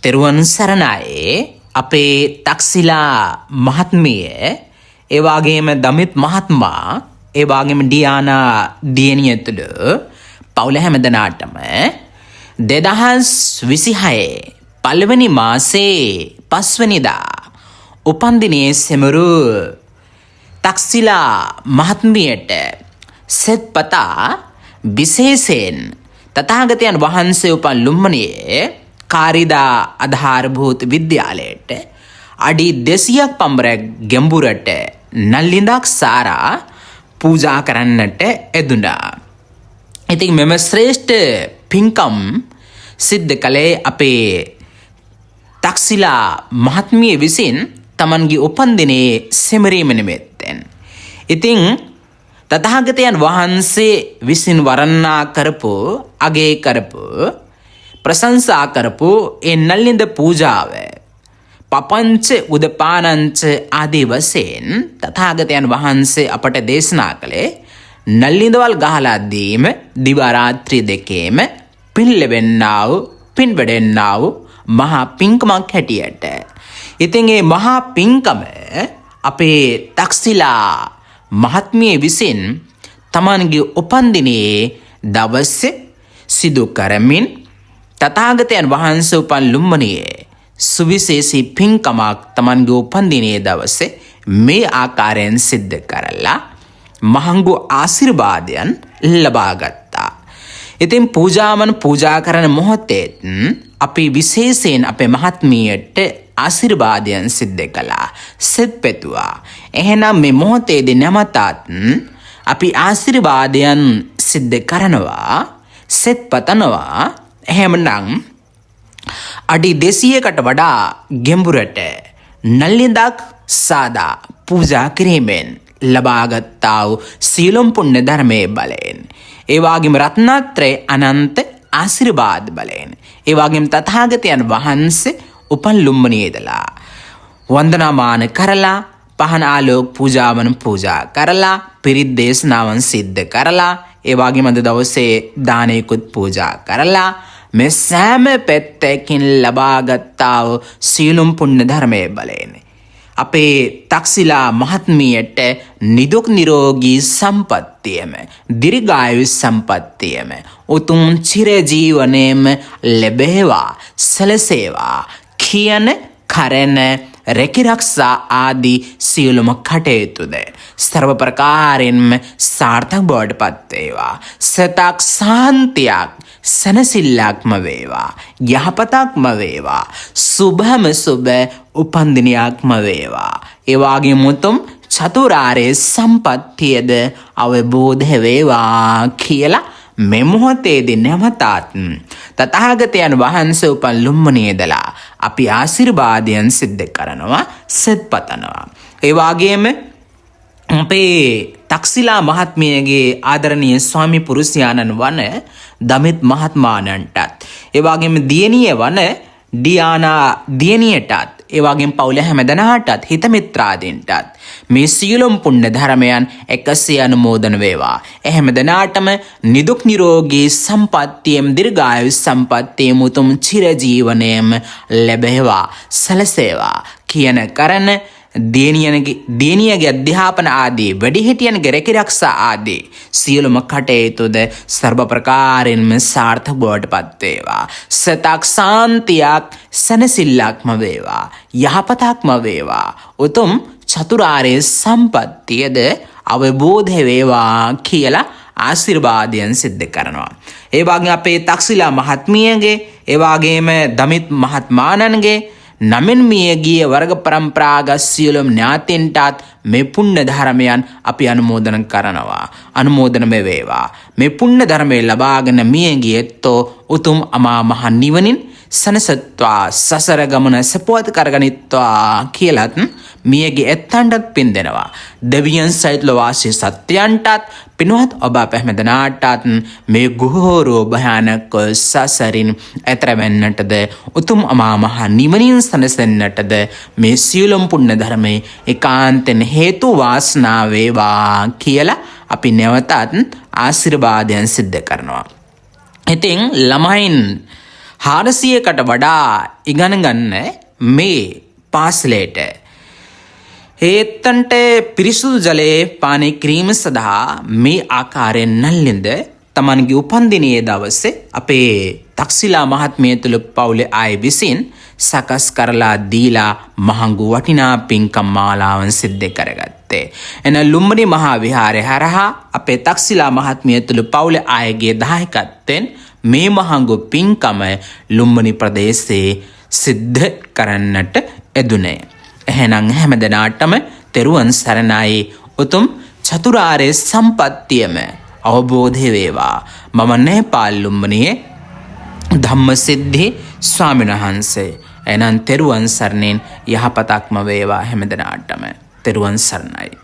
තෙරුවන් සරණයි අපේ තක්සිලා මහත්මිය ඒ වගේම දමිත් මහත්මයා ඒ වගේම ඩියානා දියණියතුළු පවුල හැමදෙනාටම 2026 පළවෙනි මාසේ 5 වෙනිදා උපන්දිනයේ සෙමරු තක්සිලා මහත්මියට සෙත්පතා විශේෂයෙන් තථාගතයන් වහන්සේ උපන් ලුම්බිනියේ කාරිදා ආධාරභූත විද්‍යාලයට අඩි 200ක් පමණ ගැඹුරට නල්ලිඳක් සාරා පූජා කරන්නට යෙදුණා. ඉතින් මෙම ශ්‍රේෂ්ඨ පින්කම් සිද්ධ කළේ අපේ තක්සිලා මහත්මිය විසින් තමන්ගේ උපන්දිනයේ සෙමරීම නිමිත්තෙන්. ඉතින් තථාගතයන් වහන්සේ විසින් වර්ණනා කරපු අගය කරපු ප්‍රශංසා කරපු ඒ නල්ලිඳ පූජාව පපංච උදපානංච ආදී වශයෙන් තථාගතයන් වහන්සේ අපට දේශනා කළේ නල්ලිඳවල් ගහලා දීම දිවා රාත්‍රී දෙකේම පින් ලැබෙන්නා වූ පින් වැඩෙන්නා වූ මහා පින්කමක් හැටියට. ඉතින් මේ මහා පින්කම අපේ තක්සිලා මහත්මිය විසින් තමන්ගේ උපන්දිනයේ දවසේ සිදු කරමින් තථාගතයන් වහන්සේ උපන් ලුම්බිනියේ සුවිශේෂී පින්කමක් තමන්ගේ උපන්දිනයේ දවසේ මේ ආකාරයෙන් සිද්ධ කරලා මහඟු ආශිර්වාදයන් ලබා ගත්තා. ඉතින් පූජා කරන මොහොතේ අපි විශේෂයෙන් අපේ මහත්මියට ආශිර්වාදයන් සිද්ධ කළා. සෙත් පෙතුවා. එහෙනම් මේ මොහොතේදී නැමතත් අපි ආශිර්වාදයන් සිද්ධ කරනවා, සෙත් පතනවා. එහෙමනම් අඩි 200කට වඩා ගැඹුරට නල්ලිඳක් සාදා පූජා කිරීමෙන් ලබාගත්තා වූ සීලම් පුණ්‍ය ධර්මයේ බලයෙන්, ඒ වගේම රත්නත්‍රේ අනන්ත ආශිර්වාද බලයෙන්, ඒ වගේම තථාගතයන් වහන්සේ උපන් ලුම්බිනියේදලා වන්දනාමාන කරලා පහන ආලෝක පූජාවන් පූජා කරලා පිරිත් දේශනාවන් සිද්ධ කරලා ඒ වගේම අද දවසේ දානයකුත් පූජා කරලා මේ සෑම පැත්තකින් ලබාගත්තා වූ සීලම් පුණ්‍ය ධර්මයේ බලයෙන් අපේ තක්සිලා මහත්මියට නිදුක් නිරෝගී සම්පත්තියම දීර්ඝායු සම්පත්තියම උතුම් චිරජීවනයේම ලැබේවා සැලසේවා කියන කරන රැකිරක්ෂා ආදී සියලුම කටයුතුද සර්ව ප්‍රකාරයෙන්ම සාර්ථක බවට පත් වේවා. සතක් සාන්තියක් සනසිල්ලක්ම වේවා, යහපතක්ම වේවා, සුභම සුභ උපන්දිනයක්ම වේවා. ඒ වගේම උතුම් චතුරාර්ය සම්පත්තියද අවබෝධ වේවා කියලා මේ මොහොතේදී නැවතත් තථාගතයන් වහන්සේ උපන් ලුම්බිනියේදලා අපි ආශිර්වාදයන් සිද්ධ කරනවා, සෙත් පතනවා. ඒ වගේම අපේ තක්සිලා මහත්මියගේ ආදරණීය ස්වාමි පුරුෂයාණන් වන දමිත් මහත්මයාණන්ටත්, ඒ වගේම දියණිය වන ඩියානා දියණියටත්, ඒ වගේම පවුල හැමදෙනාටත් හිත මිත්‍රාදීන්ටත් මේ සීලම් පුණ්‍ය ධර්මයන් එකසේ අනුමෝදන වේවා. හැමදෙනාටම නිදුක් නිරෝගී සම්පත්තියම දීර්ඝායු සම්පත්තියම උතුම් චිරජීවනයේම ලැබේවා සැලසේවා කියන කරන දියණියගේ අධ්‍යාපන ආදී වැඩිහිටියන්ගේ රැකිරක්ෂා ආදී සියලුම කටයුතුද සර්ව ප්‍රකාරයෙන්ම සාර්ථක බවට පත් වේවා. සතක් සාන්තියක් සනසිල්ලක්ම වේවා, යහපතක්ම වේවා, උතුම් චතුරාර්ය සම්පත්තියද අවබෝධ වේවා කියලා ආශිර්වාදයන් සිද්ධ කරනවා. ඒ වගේම අපේ තක්සිලා මහත්මියගේ, ඒ වගේම දමිත් මහත්මයාණන්ගේ නමින් මියගිය වර්ග පරම්පරාගත සියලුම ඥාතීන්ටත් මේ පුණ්‍ය ධර්මයන් අපි අනුමෝදන කරනවා. අනුමෝදන වේවා. මේ පුණ්‍ය ධර්මයේ ලබාගෙන මියගියතෝ උතුම් අමා මහ නිවනින් සනසත්වා සසර ගමන සපුවත් කරගනිත්වා කියලත් මියගේ ඇත්තන්ටත් පින් දෙනවා. දෙවියන් සහිත ලෝවාසී සත්‍යයන්ටත් පින්වත් ඔබ අප හැමදෙනාටත් මේ ගුහෝරෝ භයානක සසරින් එතර වෙන්නටද උතුම් අමා මහ නිවනින් සනසෙන්නටද මේ සියලුම පුණ්‍ය ධර්මයේ ඒකාන්තෙන් හේතු වාසනා වේවා කියලා අපි නැවතත් ආශිර්වාදයන් සිද්ධ කරනවා. ඉතින් ළමයින් 400කට වඩා ඉගෙන ගන්න මේ පාසලේට ඒත්තන්ට පිරිසුදු ජලයේ පානය කිරීම සඳහා මේ ආකාරයෙන් නල්ලින්ද තමන්ගේ උපන්දිනයේ දවසේ අපේ තක්සිලා මහත්මිය තුළු පවුලේ අය විසින් සකස් කරලා දීලා මහඟු වටිනා පින්කම් මාලාවන් සිද්ධ කරගත්තේ. එන ලුම්බනි මහා විහාරය හරහා අපේ තක්සිලා මහත්මිය තුළු පවුලේ අයගේ දායකත්වයෙන් මේ මහඟු පින්කම ලුම්බනි ප්‍රදේශයේ සිද්ධ කරන්නට යෙදුනේ. එහෙනම් හැම දෙනාටම තෙරුවන් සරණයි. උතුම් චතුරාර්ය සම්පත්තියම අවබෝධය වේවා. මම නේපාල් ලුම්බනියේ ධම්මසිද්ධි ස්වාමීන් වහන්සේ. එනන් තෙරුවන් සරණින් යහපතක්ම වේවා හැම දෙනාටම. තෙරුවන් සරණයි.